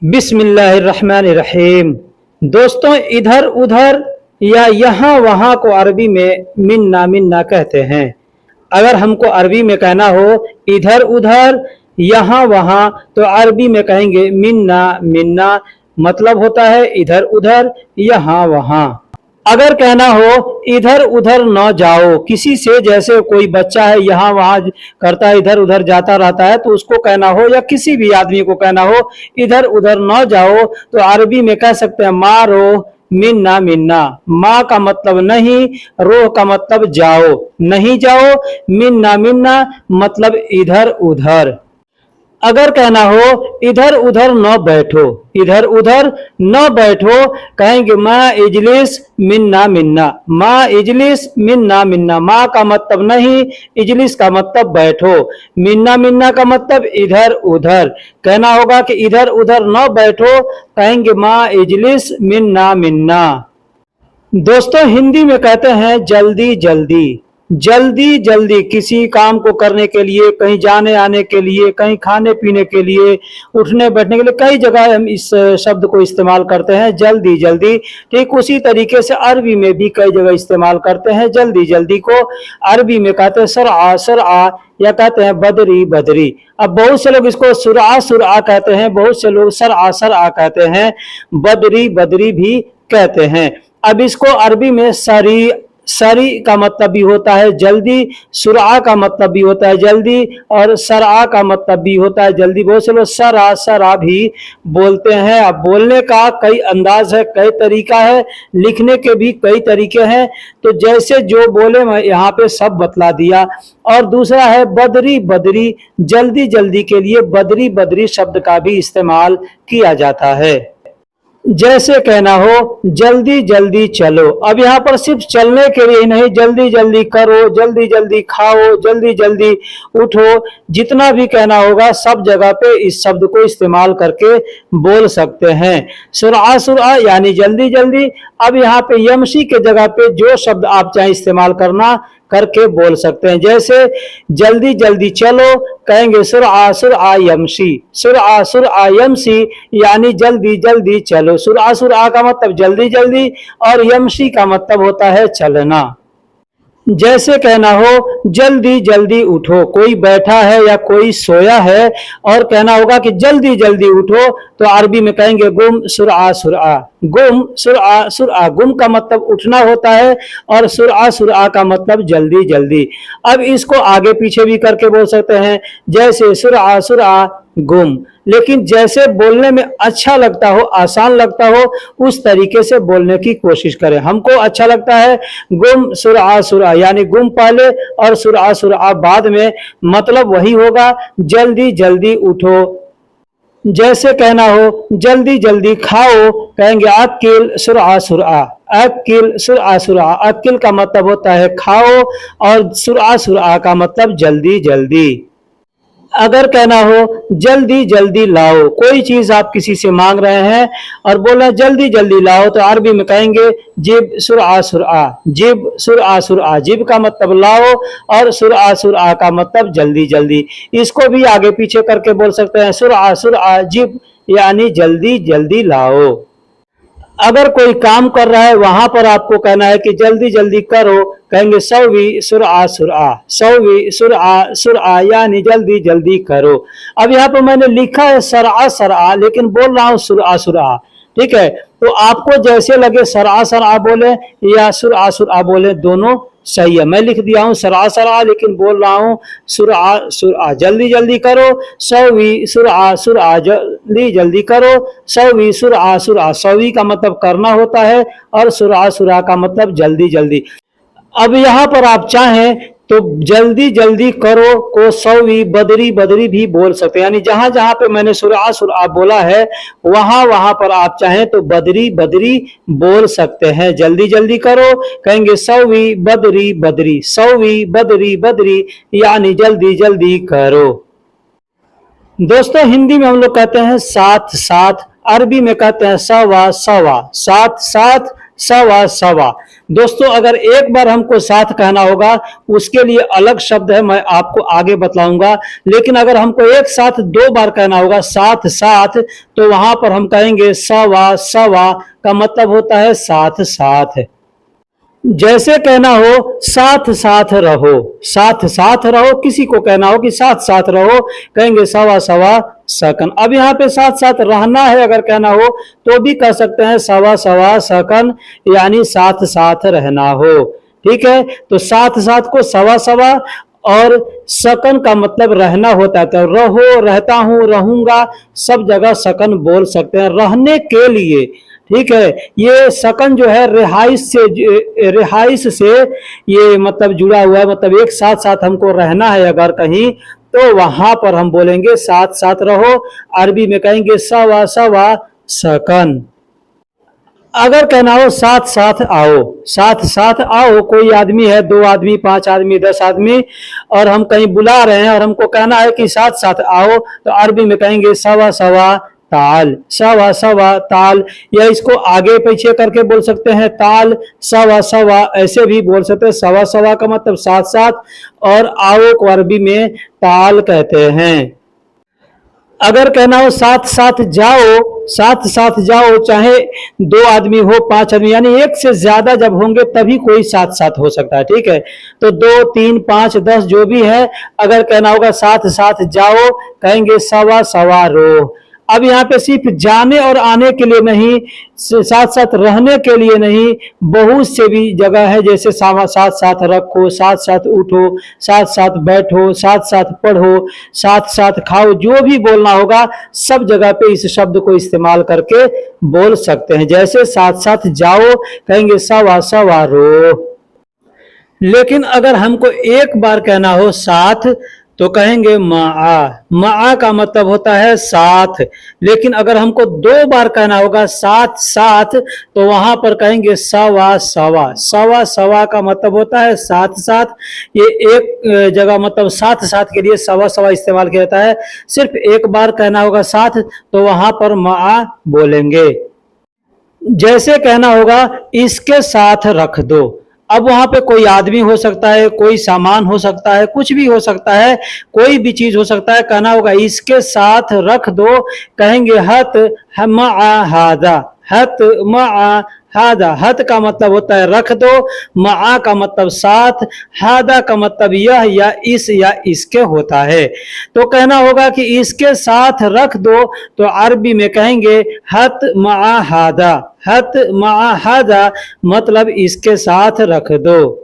बिस्मिल्लाहिर्रहमानिर्रहीम। दोस्तों, इधर उधर या यहाँ वहाँ को अरबी में मिन्ना मिन्ना कहते हैं। अगर हमको अरबी में कहना हो इधर उधर यहाँ वहाँ तो अरबी में कहेंगे मिन्ना मिन्ना। मतलब होता है इधर उधर यहाँ वहाँ। अगर कहना हो इधर उधर न जाओ किसी से, जैसे कोई बच्चा है यहाँ वहाँ करता है, इधर उधर जाता रहता है, तो उसको कहना हो या किसी भी आदमी को कहना हो इधर उधर न जाओ तो अरबी में कह सकते हैं मारो मिन्ना मिन्ना। माँ का मतलब नहीं, रोह का मतलब जाओ, नहीं जाओ। मिन्ना मिन्ना मतलब इधर उधर। अगर कहना हो इधर उधर न बैठो, इधर उधर न बैठो, कहेंगे माँ इजलिस मिन्ना मिन्ना। माँ इजलिस मिन्ना मिन्ना। माँ का मतलब नहीं, इजलिस का मतलब बैठो, मिन्ना मिन्ना का मतलब इधर उधर। कहना होगा कि इधर उधर न बैठो, कहेंगे माँ इजलिस मिन्ना मिन्ना। दोस्तों, हिंदी में कहते हैं जल्दी जल्दी। जल्दी जल्दी किसी काम को करने के लिए, कहीं जाने आने के लिए, कहीं खाने पीने के लिए, उठने बैठने के लिए, कई जगह हम इस शब्द को इस्तेमाल करते हैं जल्दी जल्दी। ठीक उसी तरीके से अरबी में भी कई जगह इस्तेमाल करते हैं जल्दी जल्दी को। अरबी में कहते हैं सरआ सरआ, या कहते हैं बदरी बदरी। अब बहुत से लोग इसको सुरआ सुरआ कहते हैं, बहुत से लोग सरआ सरआ कहते हैं, बदरी बदरी भी कहते हैं। अब इसको अरबी में सरी सरी का मतलब भी होता है जल्दी, सुरआ का मतलब भी होता है जल्दी, और सरआ का मतलब भी होता है जल्दी। बहुत से लोग सरा सरा भी बोलते हैं। अब बोलने का कई अंदाज है, कई तरीका है, लिखने के भी कई तरीके हैं। तो जैसे जो बोले मैं यहाँ पे सब बतला दिया। और दूसरा है बदरी बदरी। जल्दी जल्दी के लिए बदरी बदरी शब्द का भी इस्तेमाल किया जाता है। जैसे कहना हो जल्दी जल्दी चलो। अब यहाँ पर सिर्फ चलने के लिए नहीं, जल्दी जल्दी करो, जल्दी जल्दी खाओ, जल्दी जल्दी उठो, जितना भी कहना होगा सब जगह पे इस शब्द को इस्तेमाल करके बोल सकते हैं। सुरआ सुरआ यानी जल्दी जल्दी। अब यहाँ पे यमशी के जगह पे जो शब्द आप चाहे इस्तेमाल करना करके बोल सकते हैं। जैसे जल्दी जल्दी चलो, कहेंगे सुरआ सुरआ यमशी। सुरआ सुरआ यमशी यानी जल्दी जल्दी चलो। सुरआ सुरआ का मतलब जल्दी जल्दी, और यमशी का मतलब होता है चलना। जैसे कहना हो जल्दी जल्दी उठो, कोई बैठा है या कोई सोया है और कहना होगा कि जल्दी जल्दी उठो, तो अरबी में कहेंगे गुम सुरआ सुरआ। गुम सुरआ सुरआ। गुम का मतलब उठना होता है, और सुरआ सुरआ का मतलब जल्दी जल्दी। अब इसको आगे पीछे भी करके बोल सकते हैं, जैसे सुरआ सुरआ गुम। लेकिन जैसे बोलने में अच्छा लगता हो, आसान लगता हो, उस तरीके से बोलने की कोशिश करें। हमको अच्छा लगता है गुम सुरआ सुरआ, यानी गुम पहले और सुरआ सुरआ बाद में, मतलब वही होगा जल्दी जल्दी उठो। जैसे कहना हो जल्दी जल्दी खाओ, कहेंगे अकिल सुरआ सुरआ। अकिल सुरआ सुरआ। अकिल का मतलब होता है खाओ, और सुरआ सुरआ का मतलब जल्दी जल्दी। अगर कहना हो जल्दी जल्दी लाओ, कोई चीज आप किसी से मांग रहे हैं और बोल रहे हैं जल्दी जल्दी लाओ, तो अरबी में कहेंगे जिब सुरआ सुरआ। जिब सुरआ सुरआ। जिब का मतलब लाओ, और सुरआ सुरआ का मतलब जल्दी जल्दी। इसको भी आगे पीछे करके बोल सकते हैं, सुरआ सुरआ जिब यानी जल्दी जल्दी लाओ। अगर कोई काम कर रहा है वहां पर आपको कहना है कि जल्दी जल्दी करो, कहेंगे सवी सुरआ सुरआ। सवी सुरआ सुरआ यानी जल्दी जल्दी करो। अब यहाँ पर मैंने लिखा है सरआ सरआ, लेकिन बोल रहा हूँ सुरआ सुरआ। ठीक है, तो आपको जैसे लगे सरआ सरआ बोले या सुरआ सुरआ बोले, दोनों सही है। मैं लिख दिया हूँ सरआ सरआ, लेकिन बोल रहा हूँ सुरआ सुरआ। जल्दी जल्दी करो, सवी सुरआ सुरआ। जल्दी जल्दी करो, सवी सुरआ सुरआ। सवी का मतलब करना होता है, और सुरआ सुरआ का मतलब जल्दी जल्दी। अब यहाँ पर आप चाहें तो जल्दी जल्दी करो को सवी बदरी बदरी भी बोल सकते हैं। यानी जहां जहां पे मैंने सुरआ सुरआ बोला है वहां वहां पर आप चाहें तो बदरी बदरी बोल सकते हैं। जल्दी जल्दी करो, कहेंगे सवी बदरी बदरी। सवी बदरी बदरी यानी जल्दी जल्दी करो। दोस्तों, हिंदी में हम लोग कहते हैं साथ साथ, अरबी में कहते हैं सवा सवा। साथ साथ सवा सवा। दोस्तों अगर एक बार हमको साथ कहना होगा उसके लिए अलग शब्द है, मैं आपको आगे बतलाऊंगा। लेकिन अगर हमको एक साथ दो बार कहना होगा साथ साथ, तो वहां पर हम कहेंगे सवा सवा, का मतलब होता है साथ साथ। जैसे कहना हो साथ साथ रहो, साथ साथ रहो, किसी को कहना हो कि साथ साथ रहो, कहेंगे सवा सवा सकन। अब यहाँ पे साथ साथ रहना है अगर कहना हो तो भी कह सकते हैं सवा सवा सकन, यानी साथ साथ रहना हो। ठीक है, तो साथ साथ को सवा सवा, और सकन का मतलब रहना होता है, तो रहो, रहता हूं, रहूंगा, सब जगह सकन बोल सकते हैं, रहने के लिए। ठीक है, ये सकन जो है रिहाइश से ये मतलब जुड़ा हुआ है, मतलब एक साथ साथ हमको रहना है अगर कहीं, तो वहां पर हम बोलेंगे साथ साथ रहो। अरबी में कहेंगे सवा सवा सकन। अगर कहना हो साथ साथ आओ, साथ साथ आओ, कोई आदमी है, दो आदमी, पांच आदमी, 10 आदमी, और हम कहीं बुला रहे हैं और हमको कहना है कि साथ साथ आओ, तो अरबी में कहेंगे सवा सवा ताल, सवा सवा ताल। या इसको आगे पीछे करके बोल सकते हैं ताल, सवा सवा, ऐसे भी बोल सकते हैं। सवा सवा का मतलब साथ साथ, और आओ को अरबी में ताल कहते हैं। अगर कहना हो साथ साथ जाओ, साथ साथ जाओ, चाहे दो आदमी हो, पांच आदमी, यानी एक से ज्यादा जब होंगे तभी कोई साथ साथ हो सकता है। ठीक है, तो 2, 3, 5, 10 जो भी है, अगर कहना होगा साथ साथ जाओ, कहेंगे सवा सवा रो। अब यहाँ पे सिर्फ जाने और आने के लिए नहीं, साथ साथ रहने के लिए नहीं, बहुत से भी जगह है, जैसे साथ साथ रखो, साथ साथ उठो, साथ साथ बैठो, साथ साथ पढ़ो, साथ साथ खाओ, जो भी बोलना होगा सब जगह पे इस शब्द को इस्तेमाल करके बोल सकते हैं। जैसे साथ साथ जाओ, कहेंगे सवा सवा रो। लेकिन अगर हमको एक बार कहना हो साथ, तो कहेंगे माआ। माआ का मतलब होता है साथ। लेकिन अगर हमको दो बार कहना होगा साथ साथ, तो वहां पर कहेंगे सवा सवा। सवा सवा का मतलब होता है साथ साथ। ये एक जगह मतलब साथ साथ के लिए सवा सवा इस्तेमाल किया जाता है। सिर्फ एक बार कहना होगा साथ, तो वहां पर माआ बोलेंगे। जैसे कहना होगा इसके साथ रख दो। अब वहां पे कोई आदमी हो सकता है, कोई सामान हो सकता है, कुछ भी हो सकता है, कोई भी चीज हो सकता है, कहना होगा इसके साथ रख दो, कहेंगे हत मआ हादा। हत मआ हादा। हत का मतलब होता है रख दो, मआ का मतलब साथ, हादा का मतलब यह या इस या इसके होता है। तो कहना होगा कि इसके साथ रख दो, तो अरबी में कहेंगे हत मआ हादा। हत मआ हादा मतलब इसके साथ रख दो।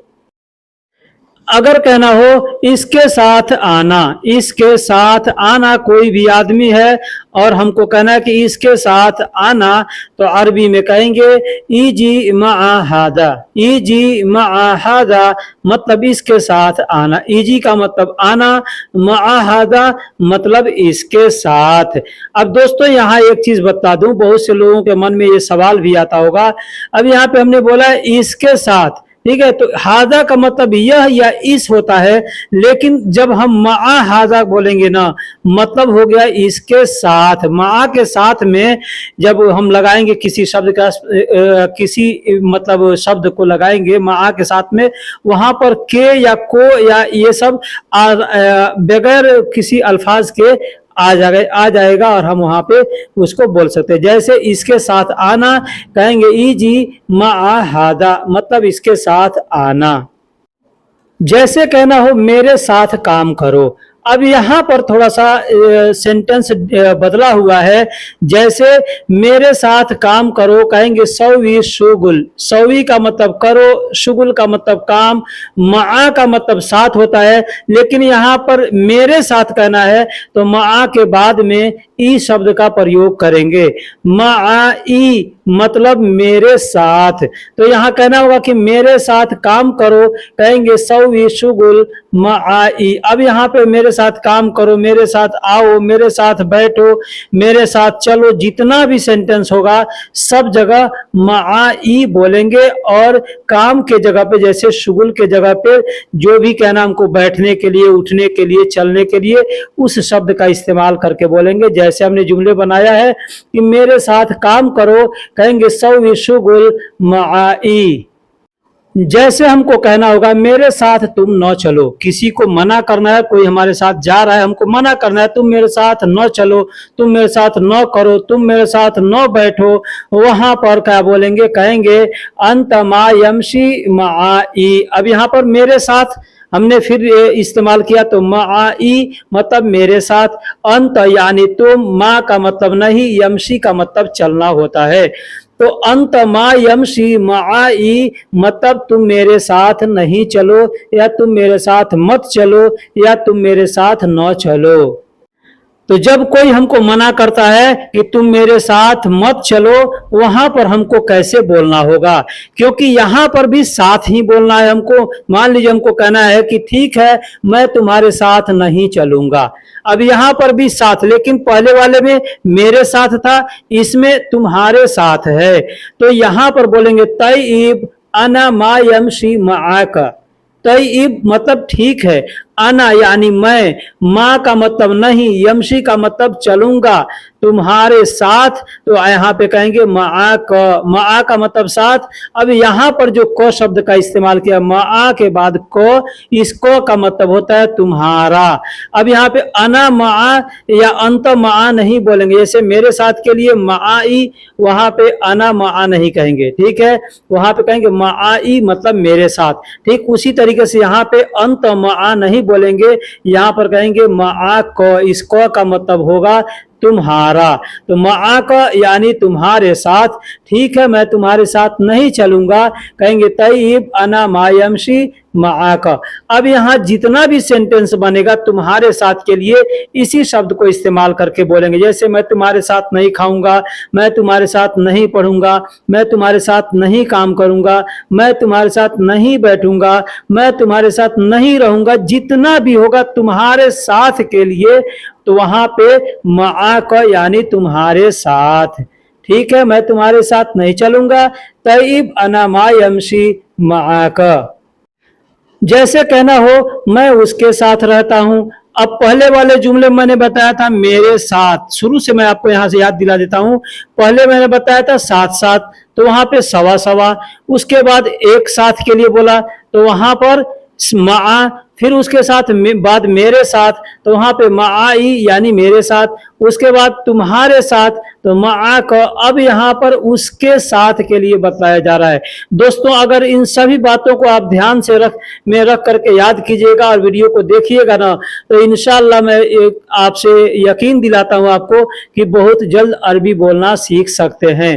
अगर कहना हो इसके साथ आना, इसके साथ आना, कोई भी आदमी है और हमको कहना है कि इसके साथ आना, तो अरबी में कहेंगे इजी मआ हादा। इजी मआ हादा मतलब इसके साथ आना। इजी का मतलब आना, मआ हादा मतलब इसके साथ। अब दोस्तों यहाँ एक चीज बता दूं, बहुत से लोगों के मन में ये सवाल भी आता होगा। अब यहाँ पे हमने बोला है इसके साथ, ठीक है, तो हाजा का मतलब यह या इस होता है, लेकिन जब हम मआ हाजा बोलेंगे ना, मतलब हो गया इसके साथ। मआ के साथ में जब हम लगाएंगे किसी शब्द का किसी मतलब शब्द को लगाएंगे मआ के साथ में, वहां पर के या को या ये सब बगैर किसी अल्फाज के आ जाएगा और हम वहां पे उसको बोल सकते हैं। जैसे इसके साथ आना, कहेंगे इजी मआ हादा मतलब इसके साथ आना। जैसे कहना हो मेरे साथ काम करो। अब यहाँ पर थोड़ा सा सेंटेंस बदला हुआ है। जैसे मेरे साथ काम करो, कहेंगे सवी शुगुल। सवी का मतलब करो, शुगुल का मतलब काम, मआ का मतलब साथ होता है। लेकिन यहाँ पर मेरे साथ कहना है तो मआ के बाद में ई शब्द का प्रयोग करेंगे। मआ ई मतलब मेरे साथ। तो यहाँ कहना होगा कि मेरे साथ काम करो, कहेंगे सवी शुगुल मआ ई। अब यहाँ पे मेरे साथ काम करो, मेरे साथ आओ, मेरे साथ बैठो, मेरे साथ चलो, जितना भी सेंटेंस होगा सब जगह मआ ई बोलेंगे। और काम के जगह पे जैसे शुगुल के जगह पे जो भी कहना हमको बैठने के लिए, उठने के लिए, चलने के लिए, उस शब्द का इस्तेमाल करके बोलेंगे। जैसे जैसे हमने जुमले बनाया है कि मेरे साथ काम करो, कहेंगे सव्वी शुगुल माई। जैसे हमको कहना होगा मेरे साथ तुम न चलो, किसी को मना करना है, कोई हमारे साथ जा रहा है, हमको मना करना है, तुम मेरे साथ न चलो, तुम मेरे साथ न करो, तुम मेरे साथ न बैठो, वहां पर क्या बोलेंगे, कहेंगे अंत मा यमशी माई। अब यहाँ पर मेरे साथ हमने फिर इस्तेमाल किया तो माई मतलब मेरे साथ, अंत यानी तुम, मा का मतलब नहीं, यमशी का मतलब चलना होता है। तो अंत मा यमशी माई मतलब तुम मेरे साथ नहीं चलो, या तुम मेरे साथ मत चलो, या तुम मेरे साथ न चलो। तो जब कोई हमको मना करता है कि तुम मेरे साथ मत चलो, वहां पर हमको कैसे बोलना होगा, क्योंकि यहां पर भी साथ ही बोलना है हमको। मान लीजिए हमको कहना है कि ठीक है मैं तुम्हारे साथ नहीं चलूंगा, अब यहां पर भी साथ, लेकिन पहले वाले में मेरे साथ था, इसमें तुम्हारे साथ है, तो यहां पर बोलेंगे तय्यब अना मा यमशी माका। तय्यब मतलब ठीक है, आना यानी मैं, माँ का मतलब नहीं, यमशी का मतलब चलूंगा तुम्हारे साथ, तो यहाँ पे कहेंगे माँ का मतलब साथ। अब यहाँ पर जो क शब्द का इस्तेमाल किया माँ के बाद क, इस क का मतलब होता है तुम्हारा। अब यहाँ पे अना माँ या अंत माँ नहीं बोलेंगे, जैसे मेरे साथ के लिए माई, वहां पे अना माँ नहीं कहेंगे, ठीक है, वहां पे कहेंगे माई मतलब मेरे साथ। ठीक उसी तरीके से यहाँ पे अंत माँ नहीं बोलेंगे, यहां पर कहेंगे मा क, इस क का मतलब होगा तुम्हारा, तो मा का यानी तुम्हारे साथ, ठीक है मैं तुम्हारे साथ नहीं चलूंगा, कहेंगे तय्यब अना मा यमशी माका। अब यहाँ जितना भी सेंटेंस बनेगा तुम्हारे साथ के लिए इसी शब्द को इस्तेमाल करके बोलेंगे, जैसे मैं तुम्हारे साथ नहीं खाऊंगा, मैं तुम्हारे साथ नहीं पढ़ूंगा, मैं तुम्हारे साथ नहीं काम करूंगा, मैं तुम्हारे साथ नहीं बैठूंगा, मैं तुम्हारे साथ नहीं रहूंगा, जितना भी होगा तुम्हारे साथ के लिए, तो वहां पे मा का यानी तुम्हारे साथ, ठीक है मैं तुम्हारे साथ नहीं चलूंगा, तय्यब अना मा यमशी माका। जैसे कहना हो मैं उसके साथ रहता हूं। अब पहले वाले जुमले मैंने बताया था मेरे साथ, शुरू से मैं आपको यहां से याद दिला देता हूं, पहले मैंने बताया था साथ साथ, तो वहां पे सवा सवा, उसके बाद एक साथ के लिए बोला तो वहां पर मा, फिर उसके साथ बाद मेरे साथ, तो वहां पे माई यानी मेरे साथ, उसके बाद तुम्हारे साथ तो मा का। अब यहाँ पर उसके साथ के लिए बताया जा रहा है। दोस्तों अगर इन सभी बातों को आप ध्यान से रख करके याद कीजिएगा और वीडियो को देखिएगा ना, तो इंशाअल्लाह मैं आपसे यकीन दिलाता हूँ आपको कि बहुत जल्द अरबी बोलना सीख सकते हैं।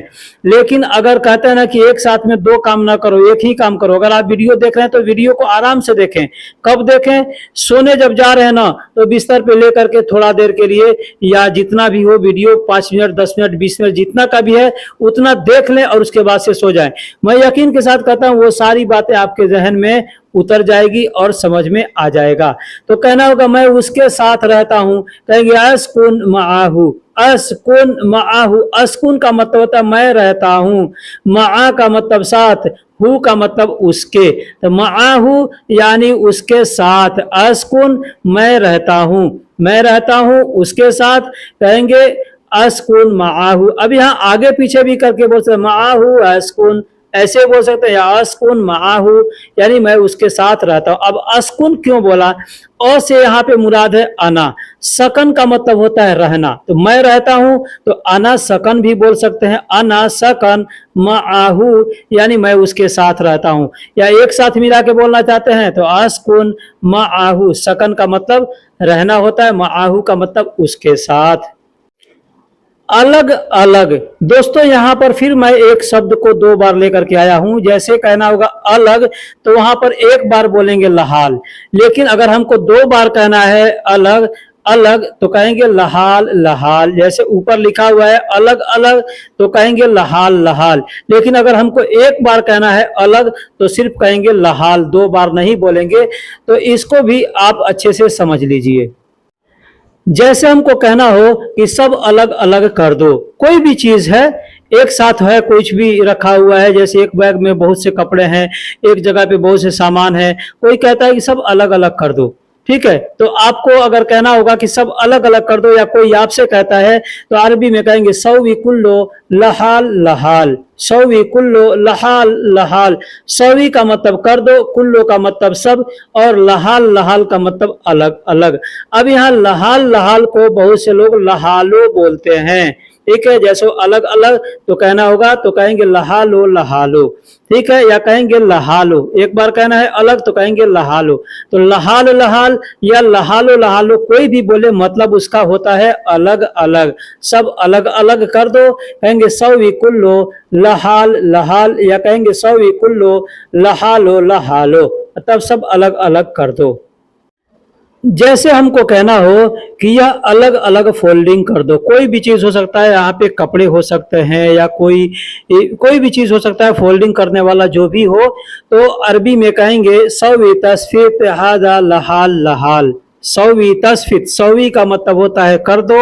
लेकिन अगर कहते हैं ना कि एक साथ में दो काम ना करो, एक ही काम करो, अगर आप वीडियो देख रहे हैं तो वीडियो को आराम से देखें। कब देखें? सोने जब जा रहे हैं ना, तो बिस्तर पे लेकर के थोड़ा देर के लिए, या जितना भी हो वीडियो 5 मिनट 10 मिनट 20 मिनट जितना का भी है उतना देख लें और उसके बाद से सो जाएं। मैं यकीन के साथ कहता हूं वो सारी बातें आपके जहन में उतर जाएगी और समझ में आ जाएगा। तो कहना होगा मैं उसके साथ रहता हूं, कहेंगे अस्कुन माहू। अस्कुन माहू, अस्कुन का मतलब होता है मैं रहता हूं, मा का मतलब साथ, हु का मतलब उसके, तो माहू यानी उसके साथ, अस्कुन मैं रहता हूं, मैं रहता हूं उसके साथ, कहेंगे अस्कुन माहू। अब यहाँ आगे पीछे भी करके बोल सकते माहू अस्कुन, ऐसे बोल सकते हैं, या अस्कुन माहू यानी मैं उसके साथ रहता हूं। अब अस्कुन क्यों बोला? अ से यहाँ पे मुराद है अना, सकन का मतलब होता है रहना, तो मैं रहता हूं तो अना सकन भी बोल सकते हैं, अना सकन माहू यानी मैं उसके साथ रहता हूं। या एक साथ मिला के बोलना चाहते हैं तो अस्कुन माहू, सकन का मतलब रहना होता है, माहू का मतलब उसके साथ। अलग अलग, दोस्तों यहां पर फिर मैं एक शब्द को 2 बार लेकर के आया हूं। जैसे कहना होगा अलग, तो वहां पर एक बार बोलेंगे लहाल, लेकिन अगर हमको 2 बार कहना है अलग अलग तो कहेंगे लहाल लहाल। जैसे ऊपर लिखा हुआ है अलग अलग, तो कहेंगे लहाल लहाल, लेकिन अगर हमको एक बार कहना है अलग तो सिर्फ कहेंगे लहाल, 2 बार नहीं बोलेंगे। तो इसको भी आप अच्छे से समझ लीजिए। जैसे हमको कहना हो कि सब अलग अलग कर दो, कोई भी चीज है एक साथ है, कुछ भी रखा हुआ है, जैसे एक बैग में बहुत से कपड़े हैं, एक जगह पे बहुत से सामान है, कोई कहता है कि सब अलग अलग कर दो, ठीक है, तो आपको अगर कहना होगा कि सब अलग अलग कर दो या कोई आपसे कहता है तो अरबी में कहेंगे सौवी कुल्लो लहाल लहाल, सौवी कुल्लो लहाल लहाल। सौवी का मतलब कर दो, कुल्लो का मतलब सब, और लहाल लहाल का मतलब अलग अलग। अब यहाँ लहाल लहाल को बहुत से लोग लहालो बोलते हैं, ठीक है, जैसे अलग अलग तो कहना होगा तो कहेंगे लहालो लहालो, ठीक है, या कहेंगे लहालो। एक बार कहना है अलग तो कहेंगे लहालो। तो लहाल लहाल या लहालो लहालो कोई भी बोले मतलब उसका होता है अलग अलग, सब अलग अलग कर दो, कहेंगे सौवी कुल्लो लहाल लहाल, या कहेंगे सौवी कुल्लो लहालो लहालो, तब सब अलग अलग कर दो। जैसे हमको कहना हो कि यह अलग अलग फोल्डिंग कर दो, कोई भी चीज हो सकता है, यहाँ पे कपड़े हो सकते हैं या कोई भी चीज हो सकता है, फोल्डिंग करने वाला जो भी हो, तो अरबी में कहेंगे सौवी तस्फीत हादा लहाल लहाल। सौवी तस्फीत, सौवी का मतलब होता है कर दो,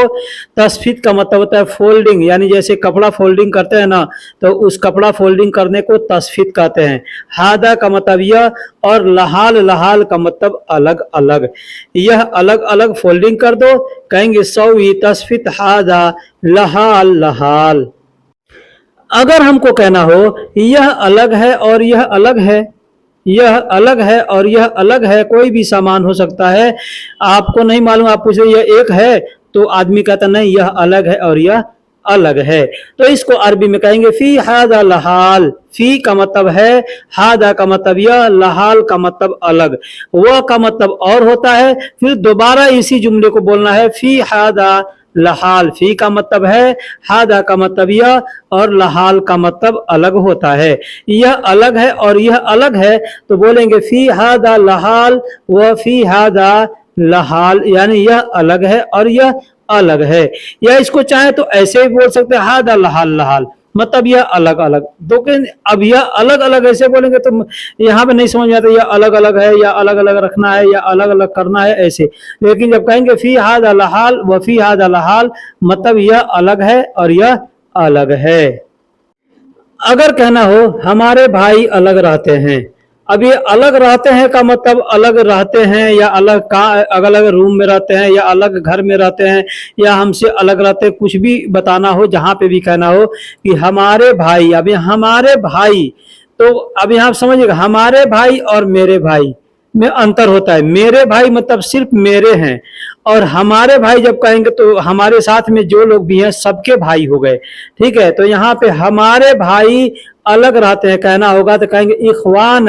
तस्फीत का मतलब होता है फोल्डिंग, यानी जैसे कपड़ा फोल्डिंग करते हैं ना, तो उस कपड़ा फोल्डिंग करने को तस्फीत कहते हैं। हादा का मतलब यह, और लहाल लहाल का मतलब अलग अलग। यह अलग अलग फोल्डिंग कर दो, कहेंगे सौवी तस्फीत हादा लहाल लहाल। अगर हमको कहना हो यह अलग है और यह अलग है, यह अलग है और यह अलग है, कोई भी सामान हो सकता है, आपको नहीं मालूम, आप पूछे यह एक है, तो आदमी कहता नहीं यह अलग है और यह अलग है, तो इसको अरबी में कहेंगे फी हादा लहाल। फी का मतलब है, हादा का मतलब यह, लहाल का मतलब अलग, वह का मतलब और होता है, फिर दोबारा इसी जुमले को बोलना है फी हादा लहाल। फी का मतलब है, हादा का मतलब यह, और लहाल का मतलब अलग होता है। यह अलग है और यह अलग है, तो बोलेंगे फी हादा लहाल व फी हादा लहाल, यानी यह अलग है और यह अलग है। या इसको चाहे तो ऐसे ही बोल सकते हैं हादा लहाल लहाल, मतलब यह अलग अलग। लेकिन अब यह अलग अलग ऐसे बोलेंगे तो यहाँ पे नहीं समझ में आता यह अलग अलग है या अलग अलग रखना है या अलग अलग करना है ऐसे। लेकिन जब कहेंगे फी हादा लहाल व फी हादा लहाल, मतलब यह अलग है और यह अलग है। अगर कहना हो हमारे भाई अलग रहते हैं, अब ये अलग रहते हैं का मतलब अलग रहते हैं या अलग का अलग अलग रूम में रहते हैं या अलग घर में रहते हैं या हमसे अलग रहते हैं, कुछ भी बताना हो, जहां पे भी कहना हो कि हमारे भाई, अब ये हमारे भाई, तो अब यहाँ समझिएगा हमारे भाई और मेरे भाई में अंतर होता है। मेरे भाई मतलब सिर्फ मेरे हैं, और हमारे भाई जब कहेंगे तो हमारे साथ में जो लोग भी हैं सबके भाई हो गए, ठीक है। तो यहाँ पे हमारे भाई अलग रहते हैं कहना होगा तो कहेंगे इखवान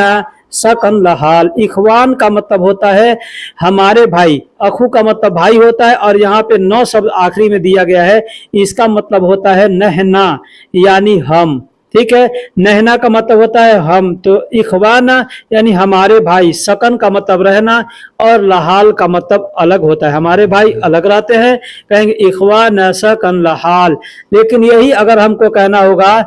सकन लहाल। इखवान का मतलब होता है हमारे भाई, अखू का मतलब भाई होता है, और यहाँ पे 9 शब्द आखिरी में दिया गया है, इसका मतलब होता है नहना, यानी हम, ठीक है। नहना का मतलब होता है हम, तो इखवाना यानी हमारे भाई, सकन का मतलब रहना, और लहाल का मतलब अलग होता है, हमारे भाई अलग रहते हैं, कहेंगे इखवाना सकन लहाल। लेकिन यही अगर हमको कहना होगा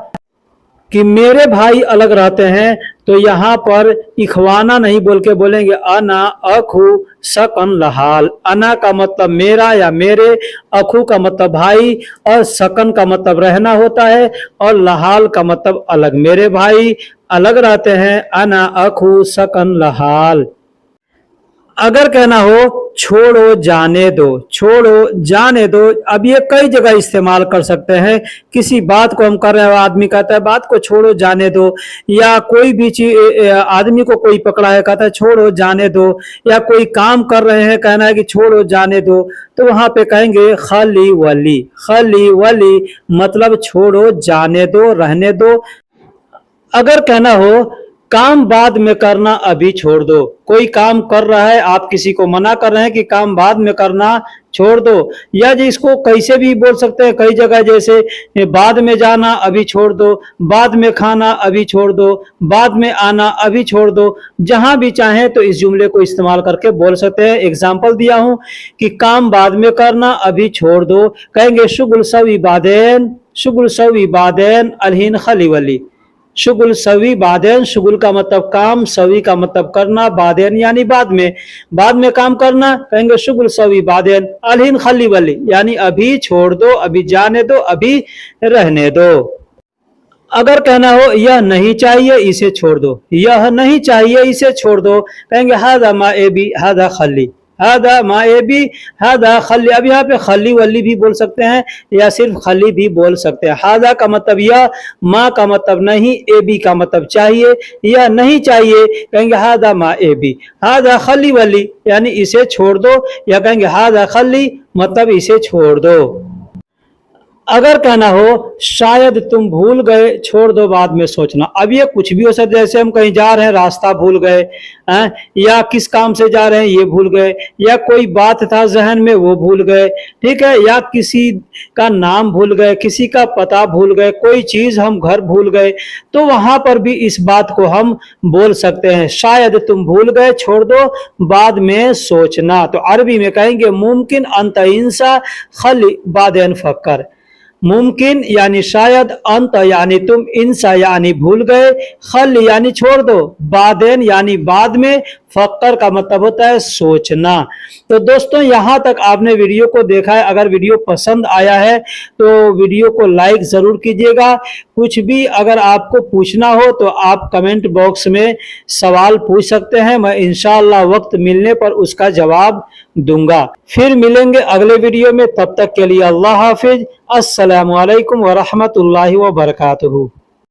कि मेरे भाई अलग रहते हैं, तो यहाँ पर इखवाना नहीं बोल के बोलेंगे अना अखू सकन लहाल। अना का मतलब मेरा या मेरे, अखू का मतलब भाई, और सकन का मतलब रहना होता है, और लहाल का मतलब अलग, मेरे भाई अलग रहते हैं, अना अखू सकन लहाल। अगर कहना हो छोड़ो जाने दो, छोड़ो जाने दो, अब ये कई जगह इस्तेमाल कर सकते हैं। किसी बात को हम कर रहे हैं, आदमी कहता है बात को छोड़ो जाने दो, या कोई भी चीज, आदमी को कोई पकड़ा है कहता है छोड़ो जाने दो, या कोई काम कर रहे हैं कहना है कि छोड़ो जाने दो, तो वहां पे कहेंगे खली वली। खली वली मतलब छोड़ो जाने दो, रहने दो। अगर कहना हो काम बाद में करना अभी छोड़ दो, कोई काम कर रहा है, आप किसी को मना कर रहे हैं कि काम बाद में करना छोड़ दो, या जिसको कैसे भी बोल सकते हैं कई जगह, जैसे बाद में जाना अभी छोड़ दो, बाद में खाना अभी छोड़ दो, बाद में आना अभी छोड़ दो, जहां भी चाहें तो इस जुमले को इस्तेमाल करके बोल सकते हैं। एग्जाम्पल दिया हूं कि काम बाद में करना अभी छोड़ दो, कहेंगे शुगुल सवी बादेन, शुगुल सवी बादेन अलहीन खली वली। शुगुल सवी बादेन, शुगुल का मतलब काम, सवी का मतलब करना, बादेन यानी बाद में, बाद में काम करना, कहेंगे शुगुल सवी बादेन अलहीन खली वली, यानी अभी छोड़ दो, अभी जाने दो, अभी रहने दो। अगर कहना हो यह नहीं चाहिए इसे छोड़ दो, यह नहीं चाहिए इसे छोड़ दो, कहेंगे हादा मा ए बी हादा खली। हादा माए भी, हादा खली। अब यहाँ पे खली वली भी बोल सकते हैं या सिर्फ खली भी बोल सकते हैं। हादा का मतलब यह, माँ का मतलब नहीं, ए बी का मतलब चाहिए या नहीं चाहिए, कहेंगे हादा माए भी। हादा खली वली यानी इसे छोड़ दो, या कहेंगे हादा खली मतलब इसे छोड़ दो। अगर कहना हो शायद तुम भूल गए, छोड़ दो बाद में सोचना। अब ये कुछ भी हो सकता है, जैसे हम कहीं जा रहे हैं रास्ता भूल गए हैं, या किस काम से जा रहे हैं ये भूल गए, या कोई बात था जहन में वो भूल गए, ठीक है, या किसी का नाम भूल गए, किसी का पता भूल गए, कोई चीज हम घर भूल गए, तो वहां पर भी इस बात को हम बोल सकते हैं, शायद तुम भूल गए, छोड़ दो बाद में सोचना। तो अरबी में कहेंगे मुमकिन अंत इंसा खली बादेन फक्कर। मुमकिन यानी शायद, अंत यानी तुम, इंसा यानी भूल गए, खल यानी छोड़ दो, बादेन यानी बाद में, फक्कर का मतलब होता है सोचना। तो दोस्तों यहाँ तक आपने वीडियो को देखा है। अगर वीडियो पसंद आया है तो वीडियो को लाइक जरूर कीजिएगा। कुछ भी अगर आपको पूछना हो तो आप कमेंट बॉक्स में सवाल पूछ सकते हैं, मैं इंशाअल्लाह वक्त मिलने पर उसका जवाब दूंगा। फिर मिलेंगे अगले वीडियो में, तब तक के लिए अल्लाह हाफिज। अस्सलामु अलैकुम व रहमतुल्लाहि व बरकातुहू।